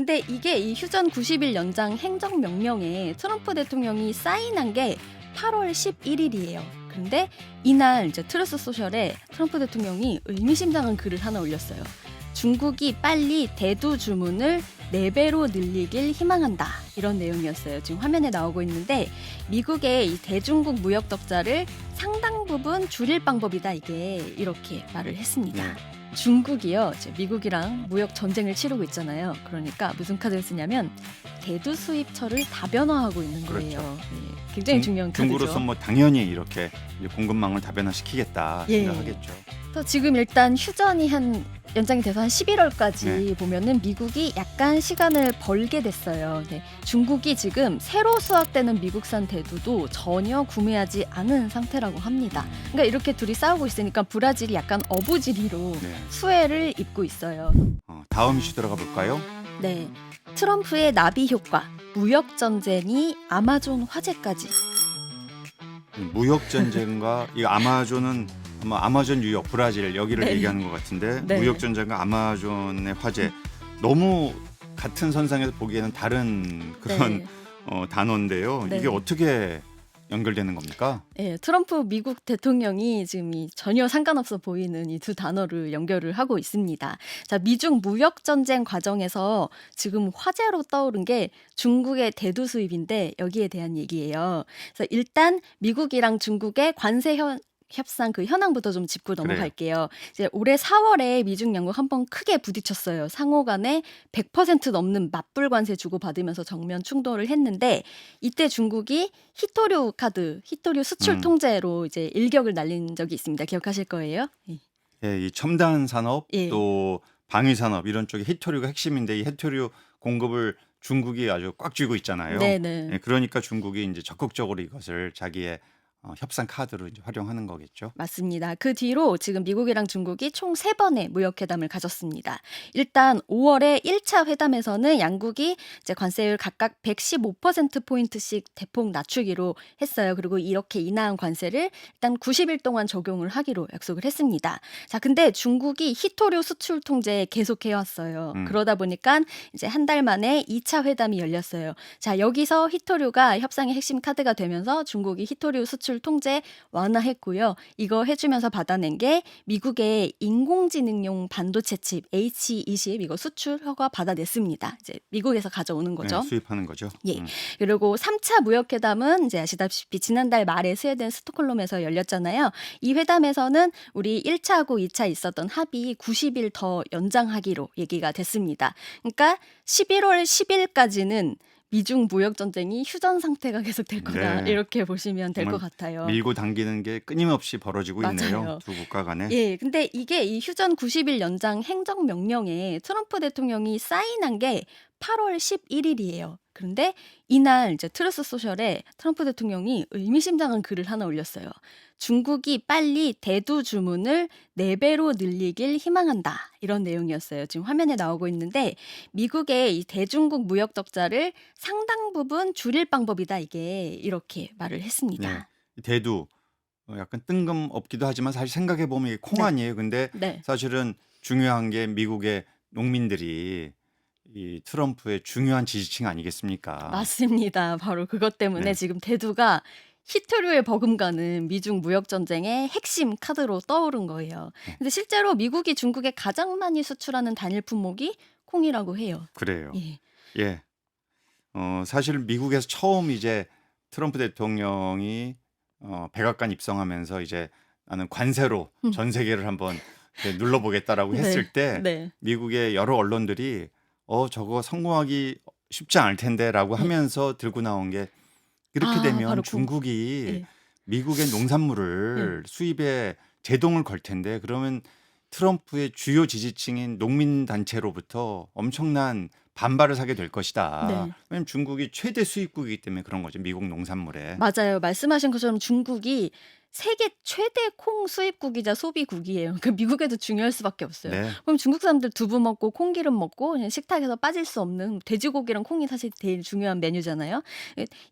근데 이게 이 휴전 90일 연장 행정명령에 트럼프 대통령이 사인한 게 8월 11일이에요. 근데 이날 이제 트루스 소셜에 트럼프 대통령이 의미심장한 글을 하나 올렸어요. 중국이 빨리 대두 주문을 4배로 늘리길 희망한다. 이런 내용이었어요. 지금 화면에 나오고 있는데 미국의 이 대중국 무역 적자를 상당 부분 줄일 방법이다. 이게 이렇게 말을 했습니다. 네. 중국이요, 이제 미국이랑 무역 전쟁을 치르고 있잖아요. 그러니까 무슨 카드를 쓰냐면 대두 수입처를 다변화하고 있는 거예요. 그렇죠. 네, 굉장히 중요한 카드죠. 중국으로서 뭐 당연히 이렇게 이제 공급망을 다변화시키겠다 예. 생각하겠죠. 그래서 지금 일단 휴전이 연장이 돼서 한 11월까지 네. 보면은 미국이 약간 시간을 벌게 됐어요. 네, 중국이 지금 새로 수확되는 미국산 대두도 전혀 구매하지 않은 상태라고 합니다. 그러니까 이렇게 둘이 싸우고 있으니까 브라질이 약간 어부지리로 네. 수혜를 입고 있어요. 다음 이슈 들어가 볼까요? 네, 트럼프의 나비 효과, 무역 전쟁이 아마존 화재까지. 무역 전쟁과 이 아마존은 아마 아마존 유역 브라질 여기를 네. 얘기하는 것 같은데 네. 무역 전쟁과 아마존의 화재 너무 같은 선상에서 보기에는 다른 그런 네. 단어인데요. 네. 이게 어떻게 연결되는 겁니까? 네, 트럼프 미국 대통령이 지금 전혀 상관없어 보이는 이 두 단어를 연결을 하고 있습니다. 자, 미중 무역 전쟁 과정에서 지금 화제로 떠오른 게 중국의 대두 수입인데 여기에 대한 얘기예요. 그래서 일단 미국이랑 중국의 관세 협상 그 현황부터 좀 짚고 넘어갈게요. 이제 올해 4월에 미중 양국 한번 크게 부딪혔어요. 상호 간에 100% 넘는 맞불 관세 주고받으면서 정면 충돌을 했는데 이때 중국이 히토류 카드, 히토류 수출 통제로 이제 일격을 날린 적이 있습니다. 기억하실 거예요? 예, 이 첨단 산업 예. 또 방위 산업 이런 쪽에 히토류가 핵심인데 이 히토류 공급을 중국이 아주 꽉 쥐고 있잖아요. 네네. 예, 그러니까 중국이 이제 적극적으로 이것을 자기의 협상 카드로 이제 활용하는 거겠죠. 맞습니다. 그 뒤로 지금 미국이랑 중국이 총 3번의 무역회담을 가졌습니다. 일단 5월에 1차 회담에서는 양국이 이제 관세율 각각 115%포인트씩 대폭 낮추기로 했어요. 그리고 이렇게 인하한 관세를 일단 90일 동안 적용을 하기로 약속을 했습니다. 자, 근데 중국이 히토류 수출 통제 계속해왔어요. 그러다 보니까 이제 한 달 만에 2차 회담이 열렸어요. 자, 여기서 히토류가 협상의 핵심 카드가 되면서 중국이 히토류 수출 통제 완화했고요. 이거 해주면서 받아낸 게 미국의 인공지능용 반도체 칩 H20 이거 수출 허가 받아냈습니다. 이제 미국에서 가져오는 거죠. 네, 수입하는 거죠. 예. 그리고 3차 무역회담은 이제 아시다시피 지난달 말에 스웨덴 스톡홀름에서 열렸잖아요. 이 회담에서는 우리 1차하고 2차 있었던 합의 90일 더 연장하기로 얘기가 됐습니다. 그러니까 11월 10일까지는 미중 무역 전쟁이 휴전 상태가 계속될 거다. 네. 이렇게 보시면 될 것 정말 같아요. 밀고 당기는 게 끊임없이 벌어지고 있네요. 맞아요. 두 국가 간에. 예, 근데 이게 이 휴전 90일 연장 행정명령에 트럼프 대통령이 사인한 게 8월 11일이에요. 그런데 이날 이제 트루스 소셜에 트럼프 대통령이 의미심장한 글을 하나 올렸어요. 중국이 빨리 대두 주문을 4배로 늘리길 희망한다. 이런 내용이었어요. 지금 화면에 나오고 있는데 미국의 이 대중국 무역 적자를 상당 부분 줄일 방법이다. 이게 이렇게 말을 했습니다. 네. 대두 약간 뜬금없기도 하지만 사실 생각해 보면 이게 콩 네. 아니에요. 근데 네. 사실은 중요한 게 미국의 농민들이 이 트럼프의 중요한 지지층 아니겠습니까? 맞습니다. 바로 그것 때문에 네. 지금 대두가 히토류에 버금가는 미중 무역 전쟁의 핵심 카드로 떠오른 거예요. 네. 근데 실제로 미국이 중국에 가장 많이 수출하는 단일 품목이 콩이라고 해요. 그래요. 예. 예. 사실 미국에서 처음 이제 트럼프 대통령이 백악관 입성하면서 이제 나는 관세로 전 세계를 한번 이렇게 눌러보겠다라고 했을 때 네. 미국의 여러 언론들이 저거 성공하기 쉽지 않을 텐데라고 하면서 들고 나온 게 이렇게 되면 바로 중국이 예. 미국의 농산물을 수입에 제동을 걸 텐데 그러면 트럼프의 주요 지지층인 농민 단체로부터 엄청난 반발을 사게 될 것이다. 네. 왜냐하면 중국이 최대 수입국이기 때문에 그런 거죠. 미국 농산물에. 맞아요. 말씀하신 것처럼 중국이 세계 최대 콩 수입국이자 소비국이에요. 그 미국에도 중요할 수밖에 없어요. 네. 그럼 중국 사람들 두부 먹고 콩기름 먹고 그냥 식탁에서 빠질 수 없는 돼지고기랑 콩이 사실 제일 중요한 메뉴잖아요.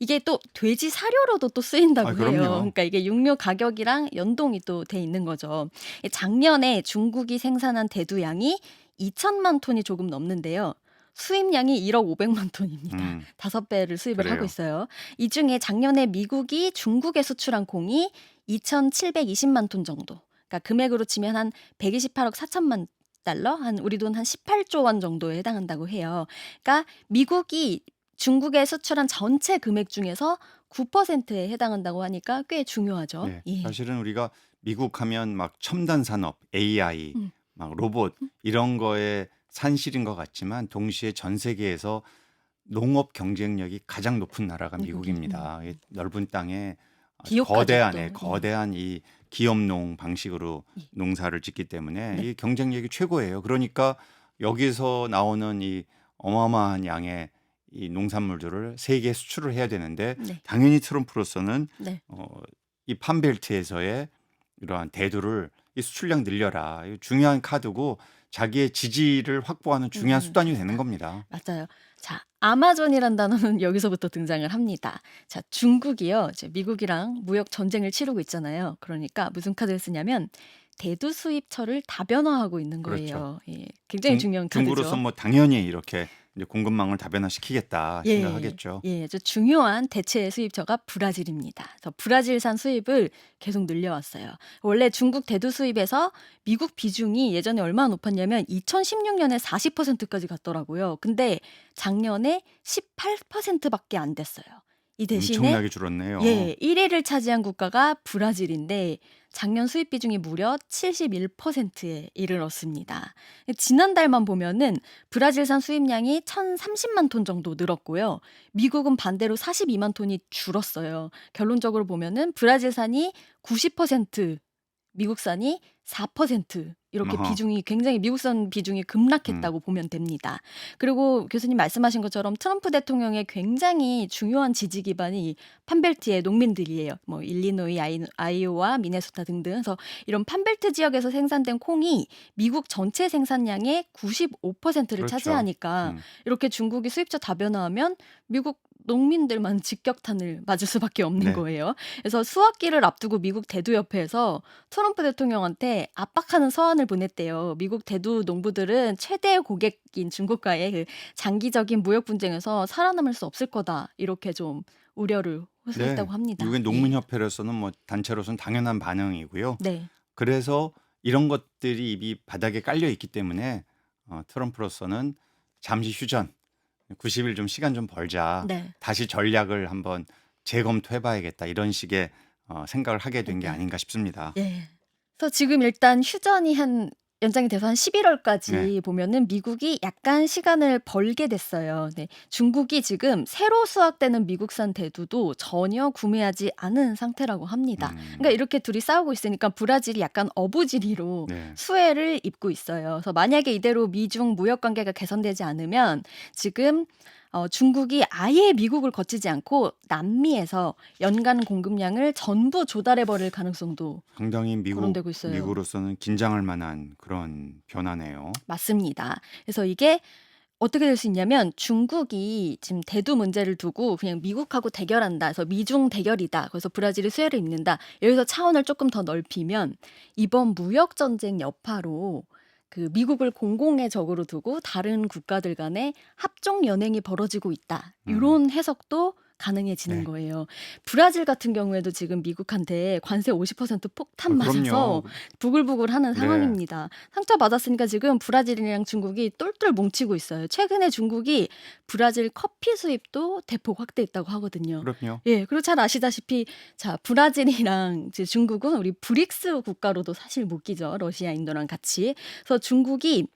이게 또 돼지 사료로도 또 쓰인다고 그럼요. 해요. 그러니까 이게 육류 가격이랑 연동이 또 돼 있는 거죠. 작년에 중국이 생산한 대두 양이 2천만 톤이 조금 넘는데요. 수입량이 1억 500만 톤입니다. 음. 5배를 수입을 하고 그래요. 있어요. 이 중에 작년에 미국이 중국에 수출한 콩이 2,720만 톤 정도. 그러니까 금액으로 치면 한 128억 4천만 달러, 한 우리 돈 한 18조 원 정도에 해당한다고 해요. 그러니까 미국이 중국에 수출한 전체 금액 중에서 9%에 해당한다고 하니까 꽤 중요하죠. 네. 예. 사실은 우리가 미국 하면 막 첨단 산업, AI, 음. 막 로봇 이런 거에 산실인 것 같지만 동시에 전 세계에서 농업 경쟁력이 가장 높은 나라가 미국이. 미국입니다. 이 넓은 땅에 아주 기업가죠 또. 예. 거대한 이 기업농 방식으로 예. 농사를 짓기 때문에 네. 이 경쟁력이 최고예요. 그러니까 여기서 나오는 이 어마어마한 양의 이 농산물들을 세계에 수출을 해야 되는데 네. 당연히 트럼프로서는 네. 이 판벨트에서의 이러한 대두를 이 수출량 늘려라. 이거 중요한 카드고 자기의 지지를 확보하는 중요한 수단이 되는 겁니다. 맞아요. 자, 아마존이란 단어는 여기서부터 등장을 합니다. 자, 중국이요. 이제 미국이랑 무역 전쟁을 치르고 있잖아요. 그러니까 무슨 카드를 쓰냐면 대두 수입처를 다변화하고 있는 그렇죠. 거예요. 예, 굉장히 중요한 카드죠. 중국으로서 뭐 당연히 이렇게 이제 공급망을 다변화시키겠다 예, 생각하겠죠. 예, 아주 중요한 대체 수입처가 브라질입니다. 그래서 브라질산 수입을 계속 늘려왔어요. 원래 중국 대두 수입에서 미국 비중이 예전에 얼마나 높았냐면 2016년에 40%까지 갔더라고요. 근데 작년에 18%밖에 안 됐어요. 이 대신에 엄청나게 줄었네요. 예, 1위를 차지한 국가가 브라질인데 작년 수입 비중이 무려 71%에 이르렀습니다. 지난달만 보면은 브라질산 수입량이 1,030만 톤 정도 늘었고요. 미국은 반대로 42만 톤이 줄었어요. 결론적으로 보면은 브라질산이 90%, 미국산이 4% 이렇게 어허. 비중이 굉장히 미국산 비중이 급락했다고 보면 됩니다. 그리고 교수님 말씀하신 것처럼 트럼프 대통령의 굉장히 중요한 지지 기반이 이 판벨트의 농민들이에요. 뭐 일리노이, 아이오와, 미네소타 등등. 그래서 이런 판벨트 지역에서 생산된 콩이 미국 전체 생산량의 95%를 그렇죠. 차지하니까 이렇게 중국이 수입처 다변화하면 미국 농민들만 직격탄을 맞을 수밖에 없는 네. 거예요. 그래서 수확기를 앞두고 미국 대두협회에서 트럼프 대통령한테 압박하는 서한을 보냈대요. 미국 대두 농부들은 최대 고객인 중국과의 그 장기적인 무역 분쟁에서 살아남을 수 없을 거다. 이렇게 좀 우려를 호소했다고 합니다. 미국의 예. 농민협회로서는 뭐 단체로서는 당연한 반응이고요. 네. 그래서 이런 것들이 이미 바닥에 깔려 있기 때문에 트럼프로서는 잠시 휴전, 90일 좀 시간 좀 벌자. 네. 다시 전략을 한번 재검토해봐야겠다. 이런 식의 생각을 하게 된 게 네. 아닌가 싶습니다. 예. 그래서 지금 일단 휴전이 연장이 돼서 한 11월까지 네. 보면은 미국이 약간 시간을 벌게 됐어요. 네. 중국이 지금 새로 수확되는 미국산 대두도 전혀 구매하지 않은 상태라고 합니다. 그러니까 이렇게 둘이 싸우고 있으니까 브라질이 약간 어부지리로 네. 수혜를 입고 있어요. 그래서 만약에 이대로 미중 무역 관계가 개선되지 않으면 지금 중국이 아예 미국을 거치지 않고 남미에서 연간 공급량을 전부 조달해 버릴 가능성도 상당히 거론되고 있어요. 미국으로서는 긴장할 만한 그런 변화네요. 맞습니다. 그래서 이게 어떻게 될 수 있냐면 중국이 지금 대두 문제를 두고 그냥 미국하고 대결한다. 그래서 미중 대결이다. 그래서 브라질이 수혜를 입는다. 여기서 차원을 조금 더 넓히면 이번 무역 전쟁 여파로 그 미국을 공공의 적으로 두고 다른 국가들 간에 합종 연행이 벌어지고 있다. 이런 해석도 가능해지는 네. 거예요. 브라질 같은 경우에도 지금 미국한테 관세 50% 폭탄 맞아서 그럼요. 부글부글하는 네. 상황입니다. 상처 받았으니까 지금 브라질이랑 중국이 똘똘 뭉치고 있어요. 최근에 중국이 브라질 커피 수입도 대폭 확대했다고 하거든요. 그럼요. 예, 그리고 잘 아시다시피 자 브라질이랑 이제 중국은 우리 브릭스 국가로도 사실 묶이죠. 러시아, 인도랑 같이. 그래서 중국이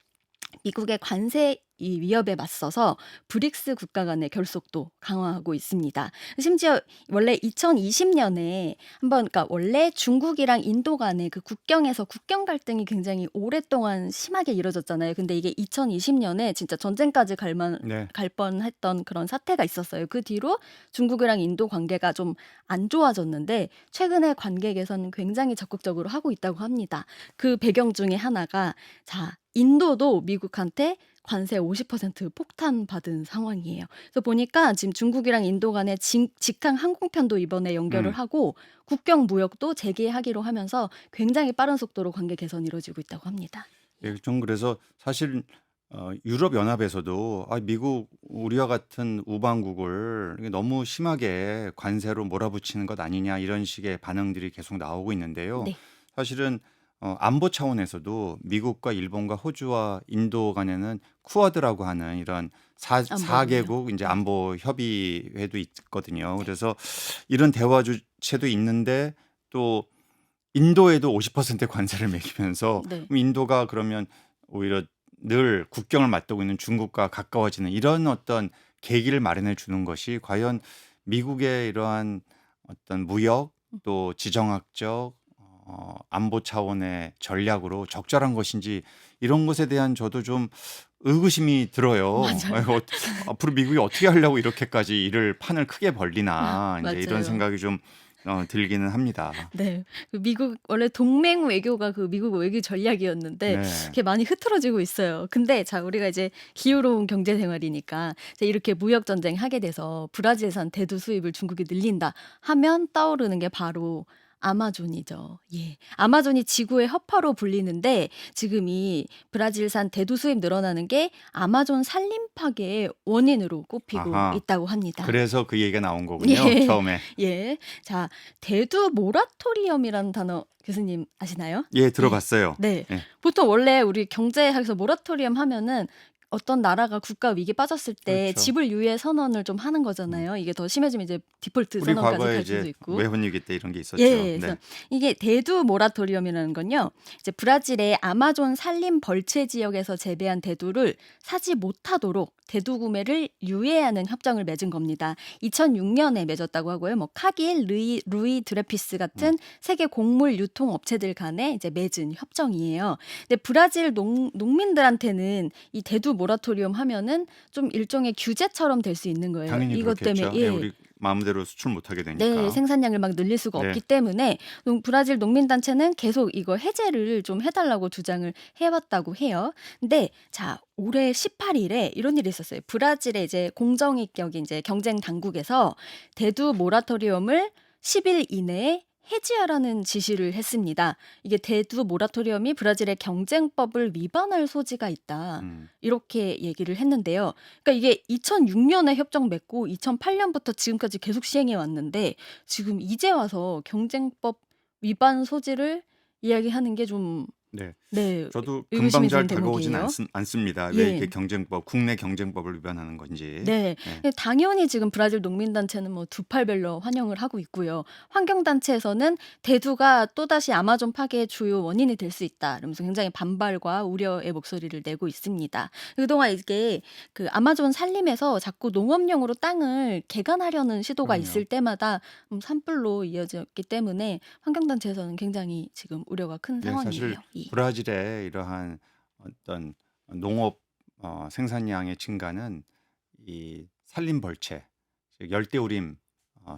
미국의 관세 이 위협에 맞서서 브릭스 국가 간의 결속도 강화하고 있습니다. 심지어 원래 2020년에 그러니까 원래 중국이랑 인도 간의 그 국경에서 국경 갈등이 굉장히 오랫동안 심하게 이뤄졌잖아요. 근데 이게 2020년에 진짜 전쟁까지 네. 갈 뻔했던 그런 사태가 있었어요. 그 뒤로 중국이랑 인도 관계가 좀 안 좋아졌는데 최근에 관계 개선 굉장히 적극적으로 하고 있다고 합니다. 그 배경 중에 하나가 자 인도도 미국한테 관세 50% 폭탄 받은 상황이에요. 그래서 보니까 지금 중국이랑 인도 간의 직항 항공편도 이번에 연결을 하고 국경 무역도 재개하기로 하면서 굉장히 빠른 속도로 관계 개선이 이루어지고 있다고 합니다. 예, 좀 그래서 사실 유럽 연합에서도 미국 우리와 같은 우방국을 이게 너무 심하게 관세로 몰아붙이는 것 아니냐 이런 식의 반응들이 계속 나오고 있는데요. 네. 사실은 안보 차원에서도 미국과 일본과 호주와 인도 간에는 쿼드라고 하는 이런 안보회요. 4개국 이제 네. 안보 협의회도 있거든요. 네. 그래서 이런 대화 주체도 있는데 또 인도에도 50% 관세를 매기면서 네. 그럼 인도가 그러면 오히려 늘 국경을 맞대고 있는 중국과 가까워지는 이런 어떤 계기를 마련해 주는 것이 과연 미국의 이러한 어떤 무역 또 지정학적 안보 차원의 전략으로 적절한 것인지 이런 것에 대한 저도 좀 의구심이 들어요. 맞아요. 앞으로 미국이 어떻게 하려고 이렇게까지 이를 판을 크게 벌리나 이제 이런 맞아요. 생각이 좀 들기는 합니다. 네. 그 미국 원래 동맹 외교가 그 미국 외교 전략이었는데 네. 그게 많이 흐트러지고 있어요. 근데 자 우리가 이제 기후로운 경제 생활이니까 이제 이렇게 무역 전쟁 하게 돼서 브라질산 대두 수입을 중국이 늘린다 하면 떠오르는 게 바로 아마존이죠. 예. 아마존이 지구의 허파로 불리는데 지금 이 브라질산 대두 수입 늘어나는 게 아마존 산림 파괴의 원인으로 꼽히고 아하. 있다고 합니다. 그래서 그 얘기가 나온 거군요, 예. 처음에. 예. 자, 대두 모라토리엄이라는 단어 교수님 아시나요? 예, 예. 들어봤어요. 네. 예. 보통 원래 우리 경제학에서 모라토리엄 하면은 어떤 나라가 국가 위기 빠졌을 때 그렇죠. 지불 유예 선언을 좀 하는 음. 거잖아요. 이게 더 심해지면 이제 디폴트 우리 선언까지 과거에 갈 수도 이제 있고. 외환위기 때 이런 게 있었죠. 예. 그래서 네. 이게 대두 모라토리엄이라는 건요. 이제 브라질의 아마존 산림 벌채 지역에서 재배한 대두를 사지 못하도록 대두 구매를 유예하는 협정을 맺은 겁니다. 2006년에 맺었다고 하고요. 뭐 카길, 루이 드레피스 같은 세계 곡물 유통 업체들 간에 이제 맺은 협정이에요. 근데 브라질 농민들한테는 이 대두 모라토리엄 하면은 좀 일종의 규제처럼 될 수 있는 거예요. 당연히 이것 때문에 그렇겠죠. 예, 우리 마음대로 수출 못 하게 네, 되니까. 생산량을 막 늘릴 수가 네. 없기 때문에 브라질 농민단체는 계속 이거 해제를 좀 해달라고 주장을 해왔다고 해요. 근데 자 올해 18일에 이런 일이 있었어요. 브라질의 이제 공정위격인 이제 경쟁 당국에서 대두 모라토리엄을 10일 이내에 해지하라는 지시를 했습니다. 이게 대두 모라토리엄이 브라질의 경쟁법을 위반할 소지가 있다. 음. 이렇게 얘기를 했는데요. 그러니까 이게 2006년에 협정 맺고 2008년부터 지금까지 계속 시행해 왔는데 지금 이제 와서 경쟁법 위반 소지를 이야기하는 게 좀 네. 네, 저도 금방 의구심이 잘 드는 다가오진 대목이에요. 않습니다. 왜 이렇게 예. 국내 경쟁법을 위반하는 건지. 네. 네. 당연히 지금 브라질 농민단체는 뭐 두 팔 별러 환영을 하고 있고요. 환경단체에서는 대두가 또다시 아마존 파괴의 주요 원인이 될 수 있다. 이러면서 굉장히 반발과 우려의 목소리를 내고 있습니다. 그동안 이게 그 아마존 산림에서 자꾸 농업용으로 땅을 개간하려는 시도가 그럼요. 있을 때마다 산불로 이어졌기 때문에 환경단체에서는 굉장히 지금 우려가 큰 네, 사실 상황이에요. 예. 브라질의 이러한 어떤 농업 생산량의 증가는 이 산림 벌채, 즉 열대우림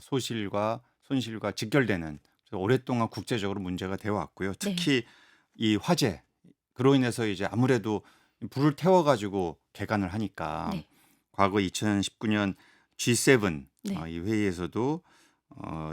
소실과 손실과 직결되는 그래서 오랫동안 국제적으로 문제가 되어 왔고요. 네. 특히 이 화재 그로 인해서 이제 아무래도 불을 태워 가지고 개간을 하니까 네. 과거 2019년 G7 네. 이 회의에서도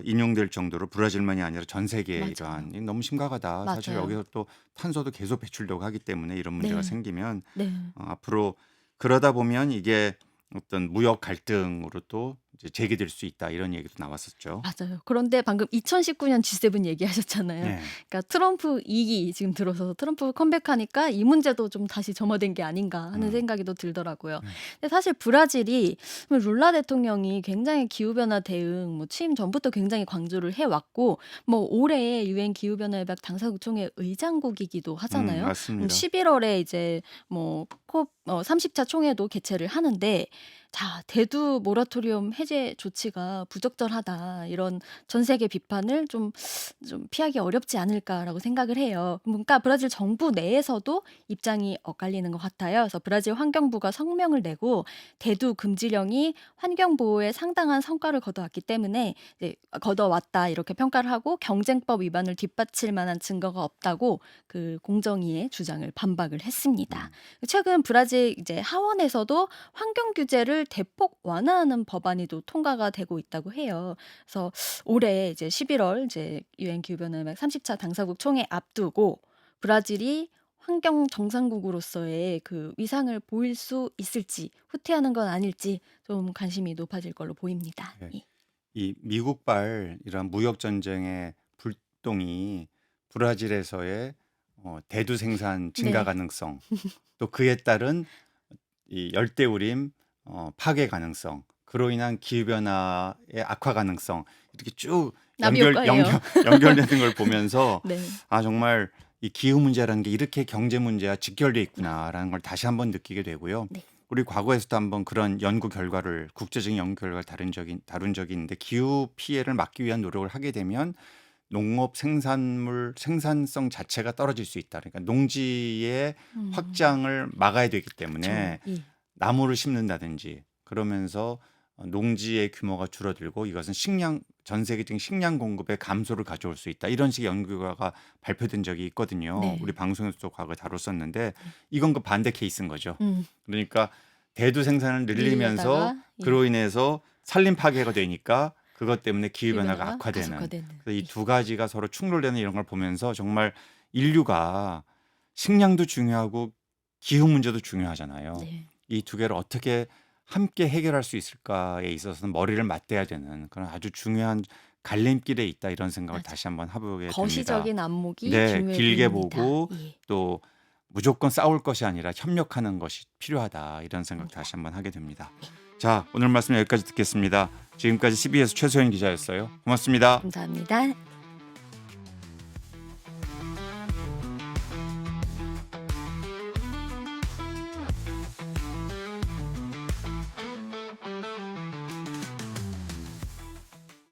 인용될 정도로 브라질만이 아니라 전 세계에 맞아요. 이러한 이 너무 심각하다. 사실 맞아요. 여기서 또 탄소도 계속 배출되고 하기 때문에 이런 문제가 네. 생기면 네. 앞으로 그러다 보면 이게 어떤 무역 갈등으로 또 이제 제기될 수 있다 이런 얘기도 나왔었죠. 맞아요. 그런데 방금 2019년 G7 얘기하셨잖아요. 네. 그러니까 트럼프 2기 지금 들어서 트럼프 컴백하니까 이 문제도 좀 다시 점화된 게 아닌가 하는 음. 생각이 또 들더라고요. 네. 근데 사실 브라질이 룰라 대통령이 굉장히 기후변화 대응 뭐 취임 전부터 굉장히 강조를 해왔고 뭐 올해 유엔 기후변화협약 당사국 총회 의장국이기도 하잖아요. 맞습니다. 11월에 이제 뭐 콥 30차 총회도 개최를 하는데 자, 대두 모라토리엄 해제 조치가 부적절하다. 이런 전 세계 비판을 좀 피하기 어렵지 않을까라고 생각을 해요. 그러니까 브라질 정부 내에서도 입장이 엇갈리는 것 같아요. 그래서 브라질 환경부가 성명을 내고 대두 금지령이 환경 보호에 상당한 성과를 거둬왔기 때문에 이제 거둬왔다 이렇게 평가를 하고 경쟁법 위반을 뒷받칠 만한 증거가 없다고 그 공정위의 주장을 반박을 했습니다. 최근 브라질 이제 하원에서도 환경 규제를 대폭 완화하는 법안이 또 통과가 되고 있다고 해요. 그래서 올해 이제 11월 이제 유엔 기후변화협약 30차 당사국 총회 앞두고 브라질이 환경 정상국으로서의 그 위상을 보일 수 있을지 후퇴하는 건 아닐지 좀 관심이 높아질 걸로 보입니다. 네. 예. 이 미국발 이런 무역 전쟁의 불똥이 브라질에서의 대두 생산 증가 네. 가능성, 또 그에 따른 이 열대우림 파괴 가능성, 그로 인한 기후 변화의 악화 가능성 이렇게 쭉 남이 연결 효과예요. 연결되는 걸 보면서 네. 아 정말 이 기후 문제라는 게 이렇게 경제 문제와 직결돼 있구나라는 걸 다시 한번 느끼게 되고요. 네. 우리 과거에서도 한번 그런 연구 결과를 국제적인 연구 결과를 다룬 적이 있는데 기후 피해를 막기 위한 노력을 하게 되면 농업 생산물 생산성 자체가 떨어질 수 있다. 그러니까 농지의 확장을 막아야 되기 그쵸. 때문에 예. 나무를 심는다든지 그러면서 농지의 규모가 줄어들고 이것은 전 세계적인 식량 공급의 감소를 가져올 수 있다. 이런 식의 연구 결과가 발표된 적이 있거든요. 네. 우리 방송에서도 과거에 다뤘었는데 이건 그 반대 케이스인 거죠. 음. 그러니까 대두 생산을 늘리면서 늘리려다가 그로 인해서 산림 파괴가 되니까 그것 때문에 기후 변화가 기후변화가 악화되는 가속화되는. 이 예. 두 가지가 서로 충돌되는 이런 걸 보면서 정말 인류가 식량도 중요하고 기후 문제도 중요하잖아요. 네. 이 두 개를 어떻게 함께 해결할 수 있을까에 있어서는 머리를 맞대야 되는 그런 아주 중요한 갈림길에 있다 이런 생각을 맞아. 다시 한번 해보게 됩니다. 거시적인 안목이 네, 중요해 길게 보입니다. 보고 예. 또 무조건 싸울 것이 아니라 협력하는 것이 필요하다 이런 생각 다시 한번 하게 됩니다. 자, 오늘 말씀 여기까지 듣겠습니다. 지금까지 CBS 최소연 기자였어요. 고맙습니다. 감사합니다.